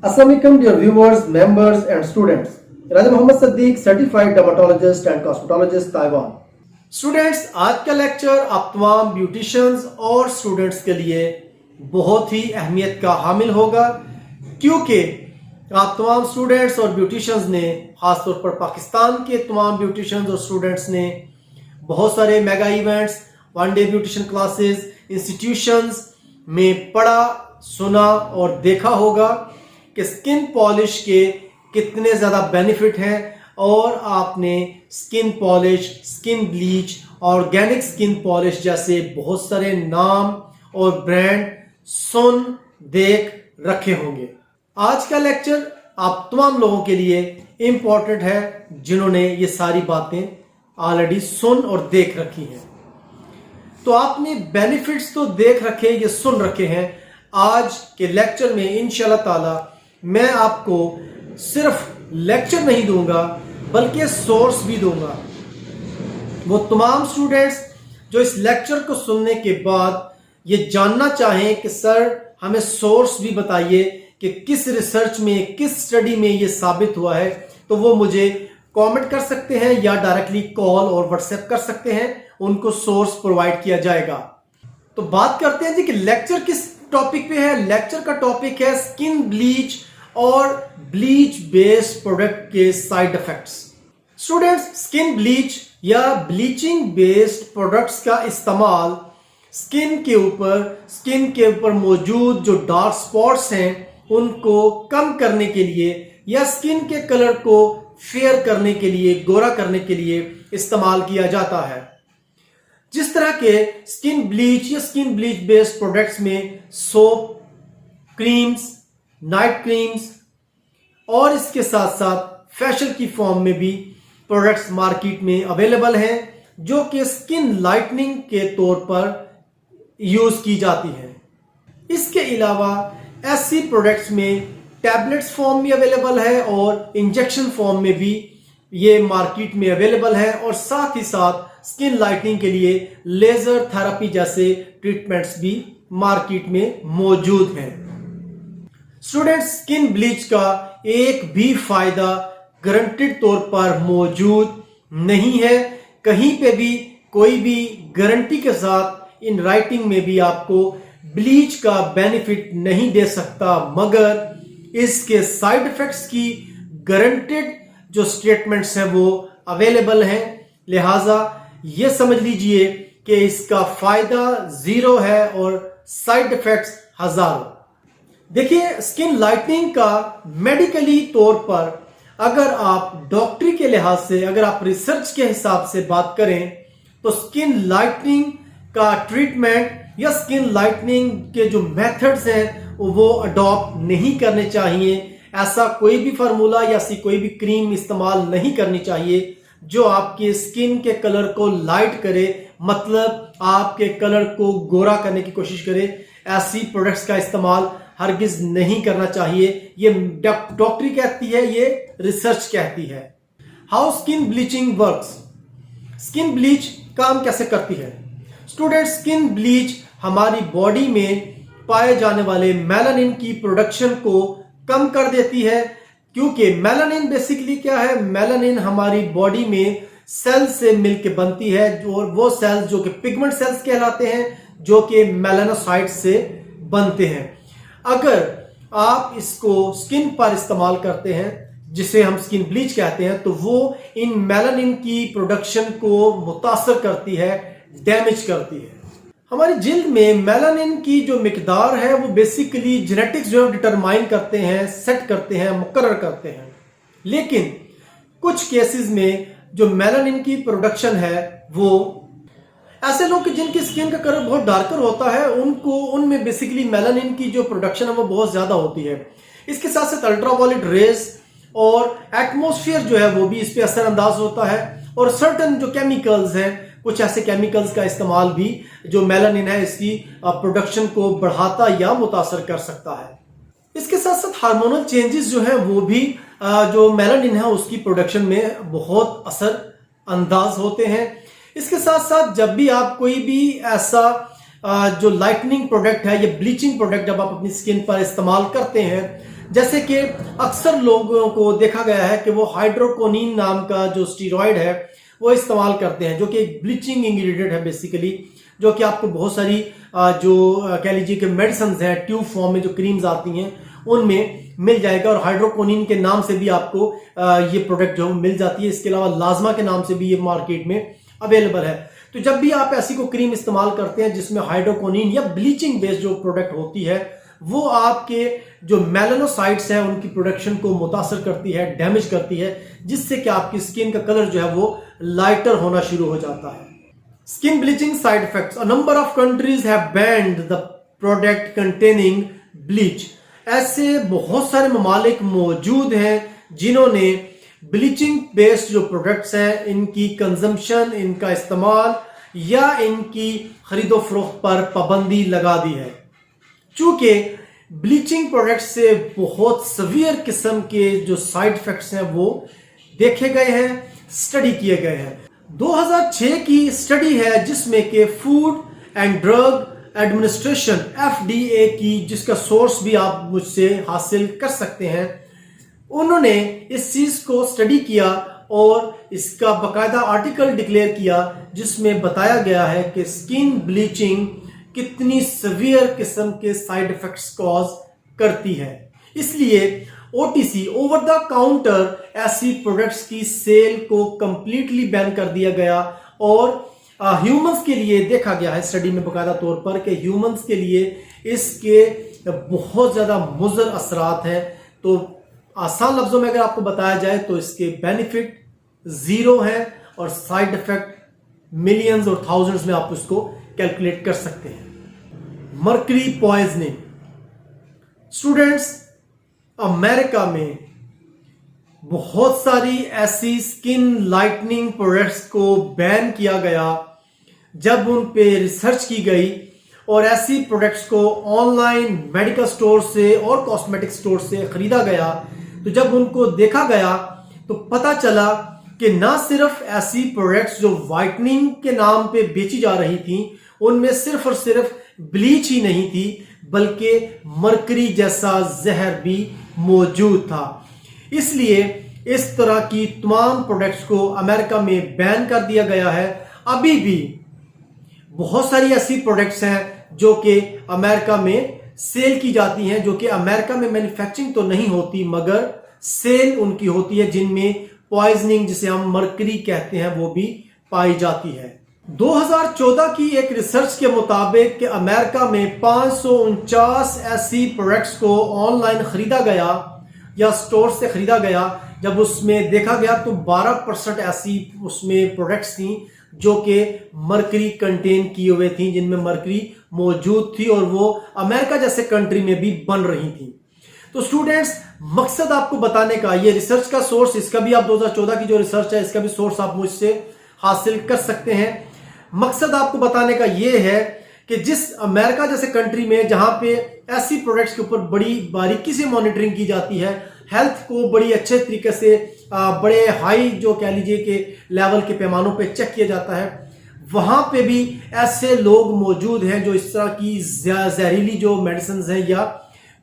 Assalamualaikum dear viewers, members and students. Raja Mohammad Saddique certified dermatologist and cosmetologist Taiwan. Students, आज का lecture आप तमाम beauticians और स्टूडेंट्स के लिए बहुत ही अहमियत का हामिल होगा, क्योंकि आप तमाम स्टूडेंट्स और ब्यूटिशियंस ने, खासतौर पर पाकिस्तान के तमाम ब्यूटिशियंस और स्टूडेंट्स ने बहुत सारे mega events, one day beautician classes, institutions में पढ़ा, सुना और देखा होगा कि स्किन पॉलिश के कितने ज़्यादा बेनिफिट हैं, और आपने skin polish, skin bleach, organic skin polish जैसे बहुत सारे नाम और ब्रांड सुन देख रखे होंगे। आज का लेक्चर आप तमाम लोगों के लिए इम्पोर्टेंट है जिन्होंने ये सारी बातें ऑलरेडी सुन और देख रखी हैं। तो आपने बेनिफिट्स तो देख रखे, ये सुन रखे हैं। आज के लेक्चर में इंशाल्लाह ताला मैं आपको सिर्फ लेक्चर नहीं दूंगा बल्कि सोर्स भी दूंगा। वो तमाम स्टूडेंट्स जो इस लेक्चर को सुनने के बाद ये जानना चाहें कि सर हमें सोर्स भी बताइए कि किस रिसर्च में, किस स्टडी में ये साबित हुआ है, तो वो मुझे कमेंट कर सकते हैं या डायरेक्टली कॉल और व्हाट्सएप कर सकते हैं, उनको सोर्स प्रोवाइड किया जाएगा। तो बात करते हैं जी कि लेक्चर किस टॉपिक पे है। लेक्चर का टॉपिक है स्किन ब्लीच और ब्लीच बेस्ड प्रोडक्ट के side effects. Students, skin bleach या ब्लीचिंग बेस्ड प्रोडक्ट्स का इस्तेमाल स्किन के ऊपर मौजूद जो डार्क स्पॉट्स हैं उनको कम करने के लिए या स्किन के कलर को फेयर करने के लिए, गोरा करने के लिए इस्तेमाल किया जाता है। जिस तरह के स्किन ब्लीच या स्किन ब्लीच बेस्ड प्रोडक्ट्स में सोप, क्रीम्स, नाइट क्रीम्स और इसके साथ साथ फेशियल की फॉर्म में भी प्रोडक्ट्स मार्केट में अवेलेबल हैं जो कि स्किन लाइटनिंग के तौर पर यूज की जाती हैं। इसके अलावा ऐसी प्रोडक्ट्स में टैबलेट्स फॉर्म में अवेलेबल है और इंजेक्शन फॉर्म में भी ये मार्केट में अवेलेबल है, और साथ ही साथ स्किन लाइटनिंग के लिए लेजर थेरेपी जैसे ट्रीटमेंट्स भी मार्केट में मौजूद हैं। स्टूडेंट्स, स्किन ब्लीच का एक भी फायदा गारंटेड तौर पर मौजूद नहीं है। कहीं पे भी कोई भी गारंटी के साथ इन राइटिंग में भी आपको ब्लीच का बेनिफिट नहीं दे सकता, मगर इसके साइड इफेक्ट्स की गारंटेड जो स्टेटमेंट्स हैं वो अवेलेबल हैं। लिहाजा ये समझ लीजिए कि इसका फायदा जीरो है और साइड इफेक्ट्स हजारों। देखिए, स्किन लाइटनिंग का मेडिकली तौर पर अगर आप डॉक्टरी के लिहाज से, अगर आप रिसर्च के हिसाब से बात करें, तो स्किन लाइटनिंग का ट्रीटमेंट या स्किन लाइटनिंग के जो मेथड्स हैं वो अडॉप्ट नहीं करने चाहिए। ऐसा कोई भी फार्मूला या ऐसी कोई भी क्रीम इस्तेमाल नहीं करनी चाहिए जो आपके स्किन के कलर को लाइट करे, मतलब आपके कलर को गोरा करने की कोशिश करे। ऐसी प्रोडक्ट्स का इस्तेमाल हरगिज नहीं करना चाहिए। ये डॉक्टरी कहती है, ये रिसर्च कहती है। How skin bleaching works. Skin bleach काम कैसे करती है? स्टूडेंट, स्किन ब्लीच हमारी बॉडी में पाए जाने वाले मेलानिन की प्रोडक्शन को कम कर देती है, क्योंकि मेलानिन बेसिकली क्या है? मेलानिन हमारी बॉडी में सेल से मिलकर बनती है, और वो सेल्स जो कि पिगमेंट सेल्स कहलाते हैं, जो कि मेलानोसाइट्स से बनते हैं। अगर आप इसको स्किन पर इस्तेमाल करते हैं, जिसे हम स्किन ब्लीच कहते हैं, तो वो इन मेलानिन की प्रोडक्शन को मुतासर करती है, डैमेज करती है। हमारी जिल्द में मेलानिन की जो मिकदार है वो बेसिकली जेनेटिक्स जो डिटरमाइन करते हैं, सेट करते हैं, मुकर्रर करते हैं। लेकिन कुछ केसेस में जो मेलानिन की प्रोडक्शन है वो ऐसे लोग जिनकी स्किन का कलर बहुत डार्कर होता है, उनमें बेसिकली मेलानिन की जो प्रोडक्शन है वो बहुत ज्यादा होती है। इसके साथ साथ अल्ट्रावायलेट रेज और एटमॉस्फेयर जो है वो भी इस पे असरअंदाज होता है, और सर्टन जो केमिकल्स हैं, कुछ ऐसे केमिकल्स का इस्तेमाल भी जो मेलानिन है इसकी प्रोडक्शन को बढ़ाता या मुतासर कर सकता है। इसके साथ साथ हार्मोनल चेंजेस जो हैं वो भी जो मेलानिन है उसकी प्रोडक्शन में बहुत असर अंदाज होते हैं। इसके साथ साथ जब भी आप कोई भी ऐसा जो लाइटनिंग प्रोडक्ट है या ब्लीचिंग प्रोडक्ट जब आप अपनी स्किन पर इस्तेमाल करते हैं, जैसे कि अक्सर लोगों को देखा गया है कि वो हाइड्रोकोनिन नाम का जो स्टीरॉयड है वो इस्तेमाल करते हैं, जो कि एक ब्लीचिंग इंग्रेडिएंट है बेसिकली, जो कि आपको बहुत सारी जो कह लीजिए कि मेडिसिन हैं ट्यूब फॉर्म में जो क्रीम्स आती हैं उनमें मिल जाएगा। और हाइड्रोकोनिन के नाम से भी आपको ये प्रोडक्ट जो मिल जाती है। इसके अलावा लाजमा के नाम से भी ये मार्केट में अवेलेबल है। तो जब भी आप ऐसी को क्रीम इस्तेमाल करते हैं जिसमें हाइड्रोकोनिन या ब्लीचिंग बेस्ड जो प्रोडक्ट होती है वो आपके जो मेलानोसाइट्स हैं उनकी प्रोडक्शन को मुतासर करती है, डैमेज करती है, जिससे कि आपकी स्किन का कलर जो है वो लाइटर होना शुरू हो जाता है। Skin bleaching side effects. A number of countries have banned the product containing bleach. ऐसे बहुत सारे ममालिक मौजूद हैं जिन्होंने ब्लीचिंग बेस्ड जो प्रोडक्ट्स हैं इनकी कंजम्पशन, इनका इस्तेमाल या इनकी खरीदो फरोख्त पर पाबंदी लगा दी है। चूंकि ब्लीचिंग प्रोडक्ट्स से बहुत सवियर किस्म के जो साइड इफेक्ट्स हैं वो देखे गए हैं, स्टडी किए गए हैं। 2006 की स्टडी है जिसमें कि food and drug administration FDA की, जिसका सोर्स भी आप मुझसे हासिल कर सकते हैं, उन्होंने इस चीज को स्टडी किया और इसका बकायदा आर्टिकल डिक्लेयर किया जिसमें बताया गया है कि स्किन ब्लीचिंग कितनी सवियर किस्म के साइड इफेक्ट्स कॉज करती है। इसलिए OTC ओवर द काउंटर ऐसी प्रोडक्ट्स की सेल को कंप्लीटली बैन कर दिया गया। और ह्यूमंस के लिए देखा गया है स्टडी में बकायदा तौर पर कि ह्यूमंस के लिए इसके बहुत ज्यादा मुज़र असरात हैं। तो आसान लफ्जों में अगर आपको बताया जाए तो इसके बेनिफिट जीरो हैं और साइड इफेक्ट मिलियंस और थाउजेंड्स में आप उसको कैलकुलेट कर सकते हैं। Mercury poisoning. स्टूडेंट्स, अमेरिका में बहुत सारी ऐसी स्किन लाइटनिंग प्रोडक्ट्स को बैन किया गया जब उन पे रिसर्च की गई और ऐसी प्रोडक्ट्स को ऑनलाइन मेडिकल स्टोर से और कॉस्मेटिक स्टोर से खरीदा गया। तो जब उनको देखा गया तो पता चला कि ना सिर्फ ऐसी प्रोडक्ट्स जो वाइटनिंग के नाम पे बेची जा रही थी उनमें सिर्फ और सिर्फ ब्लीच ही नहीं थी बल्कि मरकरी जैसा जहर भी मौजूद था। इसलिए इस तरह की तमाम प्रोडक्ट्स को अमेरिका में बैन कर दिया गया है। अभी भी बहुत सारी ऐसी प्रोडक्ट्स हैं जो कि अमेरिका में सेल की जाती हैं, जो कि अमेरिका में मैन्युफैक्चरिंग तो नहीं होती मगर सेल उनकी होती है, जिनमें पॉइजनिंग जिसे हम मरकरी कहते हैं वो भी पाई जाती है। 2014 की एक रिसर्च के मुताबिक कि अमेरिका में 549 ऐसी प्रोडक्ट्स को ऑनलाइन खरीदा गया या स्टोर से खरीदा गया। जब उसमें देखा गया तो 12% ऐसी उसमें प्रोडक्ट्स थी जो कि मरकरी कंटेन किए हुए थी, जिनमें मरकरी मौजूद थी और वो अमेरिका जैसे कंट्री में भी बन रही थी। तो स्टूडेंट्स, मकसद आपको बताने का, ये रिसर्च का सोर्स, इसका भी आप 2014 की जो रिसर्च है इसका भी सोर्स आप मुझसे हासिल कर सकते हैं। मकसद आपको बताने का ये है कि जिस अमेरिका जैसे कंट्री में जहां पे ऐसी प्रोडक्ट्स के ऊपर बड़ी बारीकी से मॉनिटरिंग की जाती है, हेल्थ को बड़ी अच्छे तरीके से बड़े हाई जो कह लीजिए कि लेवल के पैमानों पे चेक किया जाता है, वहां पे भी ऐसे लोग मौजूद हैं जो इस तरह की जहरीली जो मेडिसिन हैं या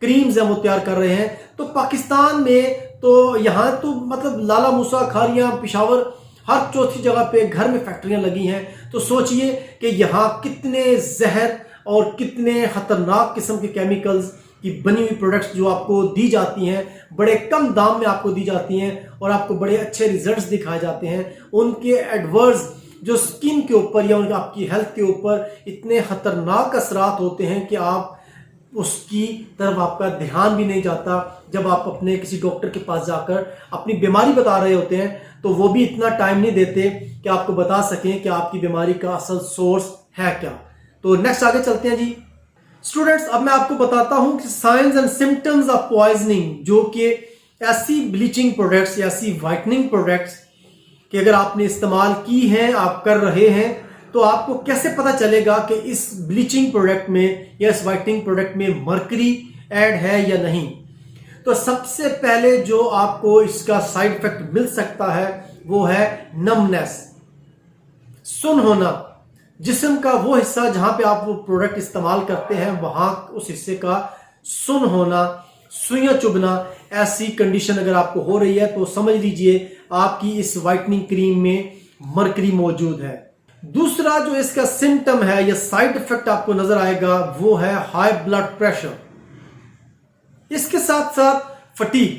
क्रीम्स हैं वो तैयार कर रहे हैं। तो पाकिस्तान में तो यहाँ तो मतलब लाला मूसा, खारियां, पिशावर, हर चौथी जगह पे घर में फैक्ट्रियां लगी हैं। तो सोचिए कि यहाँ कितने जहर और कितने खतरनाक किस्म के केमिकल्स की बनी हुई प्रोडक्ट्स जो आपको दी जाती हैं, बड़े कम दाम में आपको दी जाती हैं और आपको बड़े अच्छे रिजल्ट्स दिखाए जाते हैं। उनके एडवर्स जो स्किन के ऊपर या उनकी आपकी हेल्थ के ऊपर इतने खतरनाक असरात होते हैं कि आप उसकी तरफ आपका ध्यान भी नहीं जाता। जब आप अपने किसी डॉक्टर के पास जाकर अपनी बीमारी बता रहे होते हैं तो वो भी इतना टाइम नहीं देते कि आपको बता सकें कि आपकी बीमारी का असल सोर्स है क्या। तो नेक्स्ट आगे चलते हैं जी। स्टूडेंट्स, अब मैं आपको बताता हूं कि science and symptoms of poisoning, जो कि ऐसी ब्लीचिंग प्रोडक्ट्स या ऐसी वाइटनिंग प्रोडक्ट्स कि अगर आपने इस्तेमाल की हैं, आप कर रहे हैं, तो आपको कैसे पता चलेगा कि इस ब्लीचिंग प्रोडक्ट में या इस वाइटनिंग प्रोडक्ट में मरकरी ऐड है या नहीं। तो सबसे पहले जो आपको इसका साइड इफेक्ट मिल सकता है वो है नमनेस, सुन होना। जिस्म का वो हिस्सा जहां पे आप वो प्रोडक्ट इस्तेमाल करते हैं वहां उस हिस्से का सुन होना, सुइयां चुभना, ऐसी कंडीशन अगर आपको हो रही है तो समझ लीजिए आपकी इस वाइटनिंग क्रीम में मरकरी मौजूद है। दूसरा जो इसका सिम्टम है या साइड इफेक्ट आपको नजर आएगा वो है हाई ब्लड प्रेशर। इसके साथ साथ फटीग,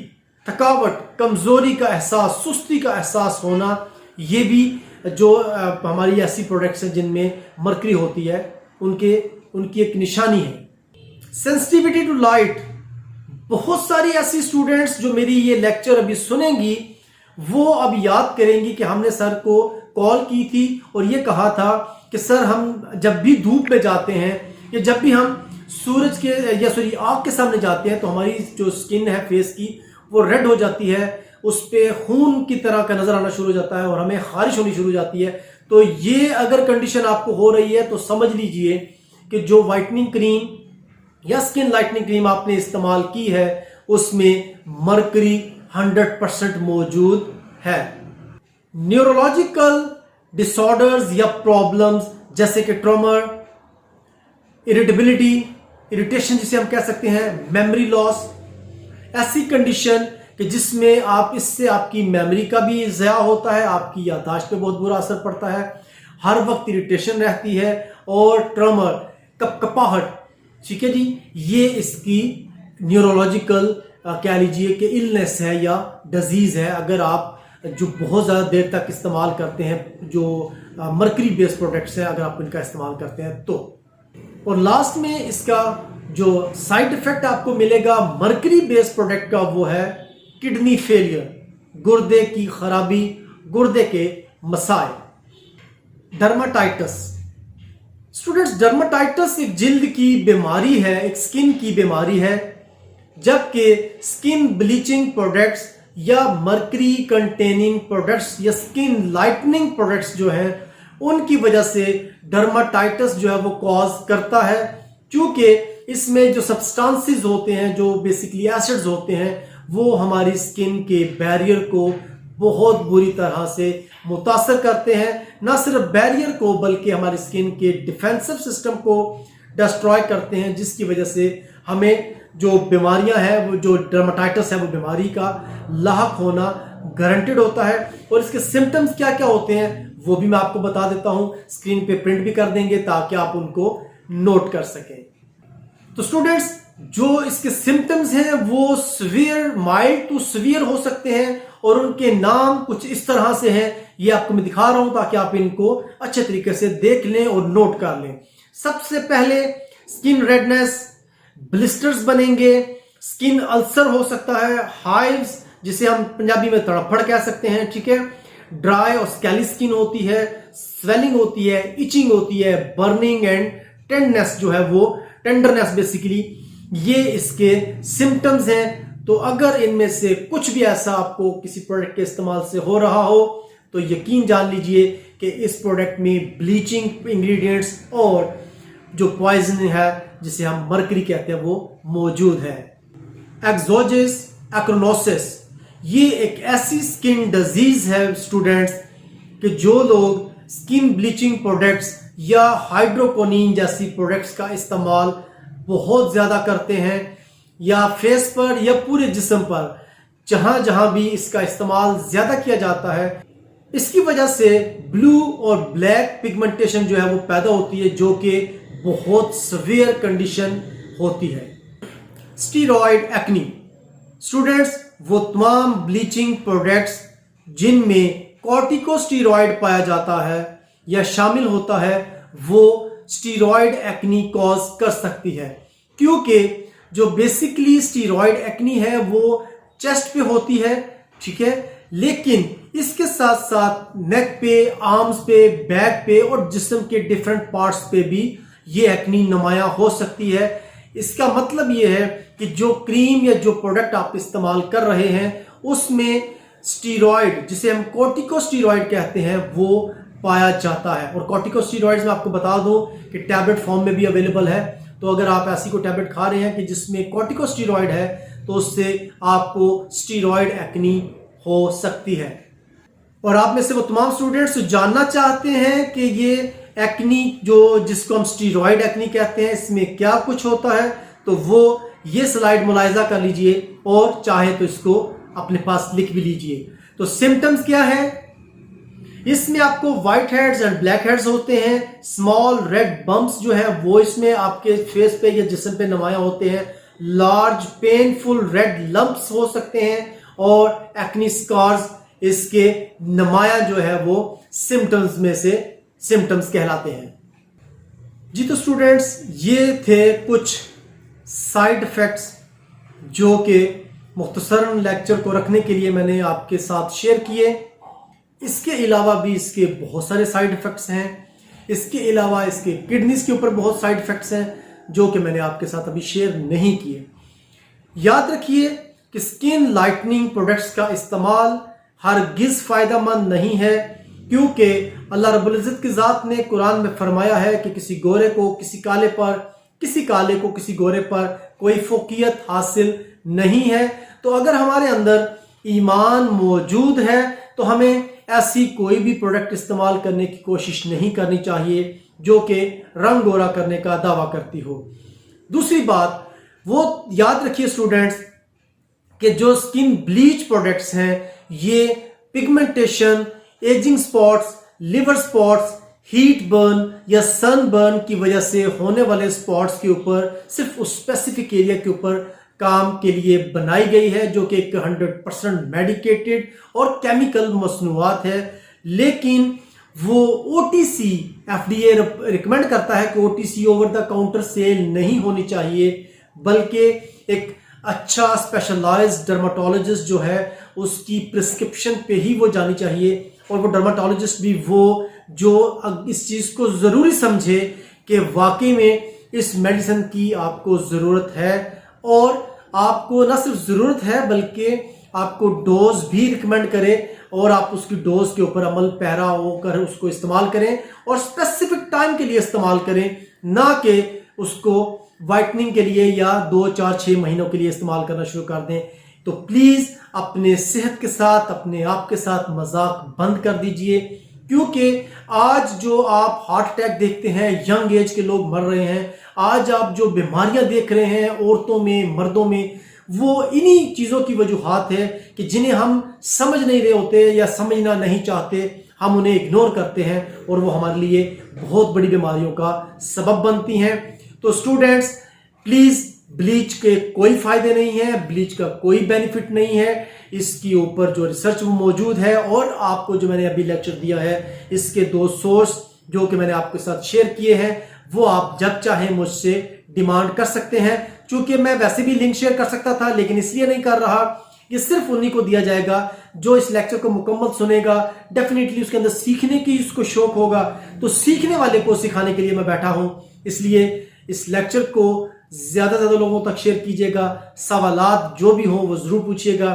थकावट, कमजोरी का एहसास, सुस्ती का एहसास होना, ये भी जो हमारी ऐसी प्रोडक्ट्स हैं जिनमें मरकरी होती है उनकी एक निशानी है। सेंसिटिविटी टू लाइट, बहुत सारी ऐसी स्टूडेंट्स जो मेरी ये लेक्चर अभी सुनेंगी वो अब याद करेंगी कि हमने सर को कॉल की थी और ये कहा था कि सर हम जब भी धूप में जाते हैं या जब भी हम सूरज के आग के सामने जाते हैं तो हमारी जो स्किन है फेस की वो रेड हो जाती है, उस पर खून की तरह का नजर आना शुरू हो जाता है और हमें खारिश होनी शुरू हो जाती है। तो ये अगर कंडीशन आपको हो रही है तो समझ लीजिए कि जो वाइटनिंग क्रीम या स्किन लाइटनिंग क्रीम आपने इस्तेमाल की है उसमें मरकरी 100% मौजूद है। न्यूरोलॉजिकल डिसऑर्डर्स या प्रॉब्लम्स जैसे कि ट्रॉमर, इरिटेबिलिटी, इरिटेशन जिसे हम कह सकते हैं, मेमोरी लॉस, ऐसी कंडीशन कि जिसमें इससे आपकी मेमोरी का भी ज़या होता है, आपकी याददाश्त पे बहुत बुरा असर पड़ता है, हर वक्त इरिटेशन रहती है और ट्रॉमर, कपकपाहट, ठीक है जी, ये इसकी न्यूरोलॉजिकल कह लीजिए कि इलनेस है या डिजीज है अगर आप जो बहुत ज़्यादा देर तक इस्तेमाल करते हैं जो मरकरी बेस्ड प्रोडक्ट्स हैं, अगर आप इनका इस्तेमाल करते हैं तो। और लास्ट में इसका जो साइड इफेक्ट आपको मिलेगा मरकरी बेस्ड प्रोडक्ट का वो है किडनी फेलियर, गुर्दे की खराबी, गुर्दे के मसाइल। डर्माटाइटिस, स्टूडेंट्स डर्माटाइटिस एक जिल्द की बीमारी है, एक स्किन की बीमारी है, जबकि स्किन ब्लीचिंग प्रोडक्ट्स या मरकरी कंटेनिंग प्रोडक्ट्स या स्किन लाइटनिंग प्रोडक्ट्स जो हैं उनकी वजह से डर्माटाइटिस जो है वो कॉज करता है, क्योंकि इसमें जो सब्सटेंसेस होते हैं, जो बेसिकली एसिड्स होते हैं, वो हमारी स्किन के बैरियर को बहुत बुरी तरह से मुतासर करते हैं। ना सिर्फ बैरियर को बल्कि हमारी स्किन के डिफेंसिव सिस्टम को डिस्ट्रॉय करते हैं, जिसकी वजह से हमें जो बीमारियां हैं, वो जो डर्माटाइटिस है वो बीमारी का लाहक होना गारंटेड होता है। और इसके सिम्टम्स क्या क्या होते हैं वो भी मैं आपको बता देता हूं, स्क्रीन पे प्रिंट भी कर देंगे ताकि आप उनको नोट कर सकें। तो स्टूडेंट्स जो इसके सिम्टम्स हैं वो सीवियर, माइल्ड टू सीवियर हो सकते हैं और उनके नाम कुछ इस तरह से हैं, ये आपको मैं दिखा रहा हूं ताकि आप इनको अच्छे तरीके से देख लें और नोट कर लें। सबसे पहले स्किन रेडनेस, ब्लिस्टर्स बनेंगे, स्किन अल्सर हो सकता है, हाइव्स जिसे हम पंजाबी में तड़फड़ कह सकते हैं, ठीक है, ड्राई और स्कैली स्किन होती है, स्वेलिंग होती है, इचिंग होती है, बर्निंग एंड टेंडनेस जो है वो टेंडरनेस बेसिकली, ये इसके सिम्टम्स हैं। तो अगर इनमें से कुछ भी ऐसा आपको किसी प्रोडक्ट के इस्तेमाल से हो रहा हो तो यकीन जान लीजिए कि इस प्रोडक्ट में ब्लीचिंग इंग्रेडिएंट्स और जो पॉइजन है जिसे हम मरकरी कहते हैं वो मौजूद है। एक्सोजेस एक्रोनोसिस, ये एक ऐसी स्किन डिजीज है स्टूडेंट्स कि जो लोग स्किन ब्लीचिंग प्रोडक्ट्स या हाइड्रोकोनिन जैसी प्रोडक्ट्स का इस्तेमाल बहुत ज्यादा करते हैं या फेस पर या पूरे जिस्म पर, जहां जहां भी इसका इस्तेमाल ज्यादा किया जाता है, इसकी वजह से ब्लू और ब्लैक पिगमेंटेशन जो है वो पैदा होती है, जो कि बहुत सीवियर कंडीशन होती है। स्टीरॉयड एक्नी, स्टूडेंट्स वो तमाम ब्लीचिंग प्रोडक्ट्स जिनमें कॉर्टिकोस्टीरॉयड पाया जाता है या शामिल होता है वो स्टीरॉयड एक्नी कॉज कर सकती है, क्योंकि जो बेसिकली स्टीरॉयड एक्नी है वो चेस्ट पे होती है, ठीक है, लेकिन इसके साथ साथ नेक पे, आर्म्स पे, बैक पे और जिस्म के डिफरेंट पार्ट्स पे भी ये एक्नी नुमाया हो सकती है। इसका मतलब ये है कि जो क्रीम या जो प्रोडक्ट आप इस्तेमाल कर रहे हैं उसमें स्टीरॉयड जिसे हम कॉर्टिकोस्टीरॉयड कहते हैं वो पाया जाता है। और कॉर्टिकोस्टीरॉइड्स में आपको बता दूं कि टैबलेट फॉर्म में भी अवेलेबल है, तो अगर आप ऐसी कोई टैबलेट खा रहे हैं कि जिसमें कॉर्टिकोस्टीरॉइड है तो उससे आपको स्टीरॉयड एक्नी हो सकती है। और आप में से वो तमाम स्टूडेंट्स जानना चाहते हैं कि ये एक्नी जो जिसको हम स्टीरॉयड एक्नी कहते हैं इसमें क्या कुछ होता है, तो वो ये स्लाइड मुलाहिजा कर लीजिए और चाहे तो इसको अपने पास लिख भी लीजिए। तो सिम्टम्स क्या है? इसमें आपको white heads and black heads होते हैं। स्मॉल रेड बम्प्स जो है वो इसमें आपके फेस पे या जिस्म पे नुमाया होते हैं। लार्ज पेनफुल रेड लंप्स हो सकते हैं और एक्नी स्कार्स इसके नुमाया जो है वो सिम्टम्स में से सिम्टम्स कहलाते हैं। जी तो स्टूडेंट्स, ये थे कुछ साइड इफेक्ट्स जो कि मुख्तसरन लेक्चर को रखने के लिए मैंने आपके साथ शेयर किए। इसके अलावा भी इसके बहुत सारे साइड इफेक्ट्स हैं। इसके अलावा इसके किडनीज के ऊपर बहुत साइड इफेक्ट्स हैं जो कि मैंने आपके साथ अभी शेयर नहीं किए। याद रखिए कि स्किन लाइटनिंग प्रोडक्ट्स का इस्तेमाल हरगिज फायदेमंद नहीं है, क्योंकि अल्लाह रब्बुल इज़्ज़त की ज़ात ने कुरान में फरमाया है कि किसी गोरे को किसी काले पर, किसी काले को किसी गोरे पर कोई फोकियत हासिल नहीं है। तो अगर हमारे अंदर ईमान मौजूद है तो हमें ऐसी कोई भी प्रोडक्ट इस्तेमाल करने की कोशिश नहीं करनी चाहिए जो कि रंग गोरा करने का दावा करती हो। दूसरी बात वो याद रखिए स्टूडेंट्स कि जो स्किन ब्लीच प्रोडक्ट्स हैं ये pigmentation, ageing spots, liver spots, heat burn या सन बर्न की वजह से होने वाले स्पॉट्स के ऊपर सिर्फ उस स्पेसिफिक एरिया के ऊपर काम के लिए बनाई गई है, जो कि 100% मेडिकेटेड और केमिकल मसनूआत है। लेकिन वो OTC FDA रिकमेंड करता है कि OTC over the counter sale नहीं होनी चाहिए, बल्कि एक अच्छा स्पेशलाइज्ड डर्माटोलॉजिस्ट जो है उसकी प्रिस्क्रिप्शन पे ही वो जानी चाहिए। और वो डर्माटोलॉजिस्ट भी वो जो इस चीज़ को ज़रूरी समझे कि वाकई में इस मेडिसिन की आपको ज़रूरत है, और आपको न सिर्फ ज़रूरत है बल्कि आपको डोज भी रिकमेंड करे और आप उसकी डोज के ऊपर अमल पैरा होकर उसको इस्तेमाल करें और स्पेसिफिक टाइम के लिए इस्तेमाल करें, ना कि उसको वाइटनिंग के लिए या 2, 4, 6 महीनों के लिए इस्तेमाल करना शुरू कर दें। तो प्लीज़ अपने सेहत के साथ, अपने आप के साथ मजाक बंद कर दीजिए, क्योंकि आज जो आप हार्ट अटैक देखते हैं, यंग एज के लोग मर रहे हैं, आज आप जो बीमारियां देख रहे हैं औरतों में, मर्दों में, वो इन्हीं चीज़ों की वजूहात है कि जिन्हें हम समझ नहीं रहे होते या समझना नहीं चाहते, हम उन्हें इग्नोर करते हैं और वो हमारे लिए बहुत बड़ी बीमारियों का सबब बनती हैं। तो स्टूडेंट्स प्लीज़, ब्लीच के कोई फायदे नहीं है, ब्लीच का कोई बेनिफिट नहीं है। इसके ऊपर जो रिसर्च वो मौजूद है और आपको जो मैंने अभी लेक्चर दिया है, इसके 2 सोर्स जो कि मैंने आपके साथ शेयर किए हैं, वो आप जब चाहे मुझसे डिमांड कर सकते हैं। चूंकि मैं वैसे भी लिंक शेयर कर सकता था, लेकिन इसलिए नहीं कर रहा। ये सिर्फ उन्हीं को दिया जाएगा जो इस लेक्चर को मुकम्मल सुनेगा। डेफिनेटली उसके अंदर सीखने की उसको शौक होगा, तो सीखने वाले को सिखाने के लिए मैं बैठा हूं। इसलिए इस लेक्चर को ज्यादा से ज्यादा लोगों तक शेयर कीजिएगा। सवालात जो भी हो वो जरूर पूछिएगा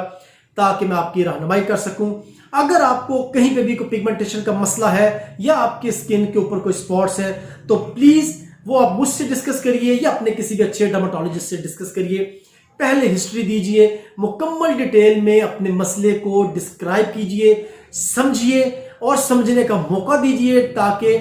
ताकि मैं आपकी रहनुमाई कर सकूं। अगर आपको कहीं पे भी कोई पिगमेंटेशन का मसला है या आपके स्किन के ऊपर कोई स्पॉट्स है, तो प्लीज वो आप मुझसे डिस्कस करिए या अपने किसी भी अच्छे डर्माटोलॉजिस्ट से डिस्कस करिए। पहले हिस्ट्री दीजिए, मुकम्मल डिटेल में अपने मसले को डिस्क्राइब कीजिए, समझिए और समझने का मौका दीजिए, ताकि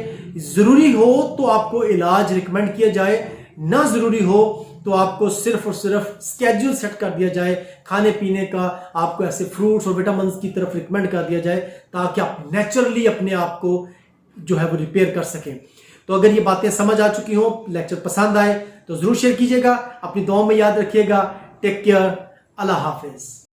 जरूरी हो तो आपको इलाज रिकमेंड किया जाए, ना जरूरी हो तो आपको सिर्फ और सिर्फ स्केड्यूल सेट कर दिया जाए खाने पीने का, आपको ऐसे फ्रूट्स और विटामिन की तरफ रिकमेंड कर दिया जाए ताकि आप नेचुरली अपने आप को जो है वो रिपेयर कर सकें। तो अगर ये बातें समझ आ चुकी हो, लेक्चर पसंद आए तो जरूर शेयर कीजिएगा। अपनी दुआओं में याद रखिएगा। Take care. अल्लाह हाफिज।